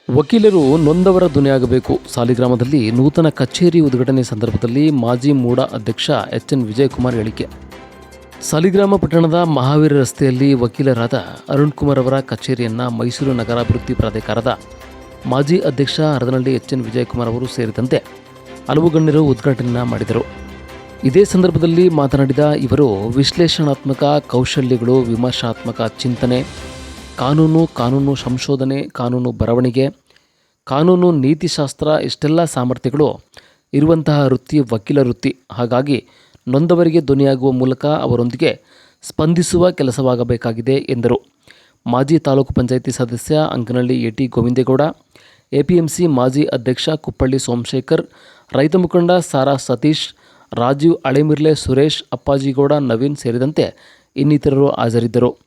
ವಕೀಲರು ನೊಂದವರ ಧ್ವನಿಯಾಗಬೇಕು. ಸಾಲಿಗ್ರಾಮದಲ್ಲಿ ನೂತನ ಕಚೇರಿ ಉದ್ಘಾಟನೆ ಸಂದರ್ಭದಲ್ಲಿ ಮಾಜಿ ಮೂಡಾ ಅಧ್ಯಕ್ಷ ಎಚ್.ಎನ್. ವಿಜಯಕುಮಾರ್ ಹೇಳಿಕೆ. ಸಾಲಿಗ್ರಾಮ ಪಟ್ಟಣದ ಮಹಾವೀರ ರಸ್ತೆಯಲ್ಲಿ ವಕೀಲರಾದ ಅರುಣ್ ಕುಮಾರ್ ಅವರ ಕಚೇರಿಯನ್ನು ಮೈಸೂರು ನಗರಾಭಿವೃದ್ಧಿ ಪ್ರಾಧಿಕಾರದ ಮಾಜಿ ಅಧ್ಯಕ್ಷ ಹರದನಹಳ್ಳಿ ಎಚ್.ಎನ್. ವಿಜಯಕುಮಾರ್ ಅವರು ಸೇರಿದಂತೆ ಹಲವು ಗಣ್ಯರು ಉದ್ಘಾಟನೆ ಮಾಡಿದರು. ಇದೇ ಸಂದರ್ಭದಲ್ಲಿ ಮಾತನಾಡಿದ ಇವರು, ವಿಶ್ಲೇಷಣಾತ್ಮಕ ಕೌಶಲ್ಯಗಳು, ವಿಮರ್ಶಾತ್ಮಕ ಚಿಂತನೆ, ಕಾನೂನು ಸಂಶೋಧನೆ, ಕಾನೂನು ಬರವಣಿಗೆ, ಕಾನೂನು ನೀತಿಶಾಸ್ತ್ರ ಇಷ್ಟೆಲ್ಲ ಸಾಮರ್ಥ್ಯಗಳು ಇರುವಂತಹ ವೃತ್ತಿ ವಕೀಲ ವೃತ್ತಿ. ಹಾಗಾಗಿ ನೊಂದವರಿಗೆ ಧ್ವನಿಯಾಗುವ ಮೂಲಕ ಅವರೊಂದಿಗೆ ಸ್ಪಂದಿಸುವ ಕೆಲಸವಾಗಬೇಕಾಗಿದೆ ಎಂದರು. ಮಾಜಿ ತಾಲೂಕು ಪಂಚಾಯಿತಿ ಸದಸ್ಯ ಅಂಕನಹಳ್ಳಿ ಎ.ಟಿ. ಗೋವಿಂದೇಗೌಡ, ಎಪಿಎಂಸಿ ಮಾಜಿ ಅಧ್ಯಕ್ಷ ಕುಪ್ಪಳ್ಳಿ ಸೋಮಶೇಖರ್, ರೈತ ಮುಖಂಡ ಸಾರಾ ಸತೀಶ್, ರಾಜೀವ್ ಹಳೆಮಿರ್ಲೆ, ಸುರೇಶ್, ಅಪ್ಪಾಜಿಗೌಡ, ನವೀನ್ ಸೇರಿದಂತೆ ಇನ್ನಿತರರು ಹಾಜರಿದ್ದರು.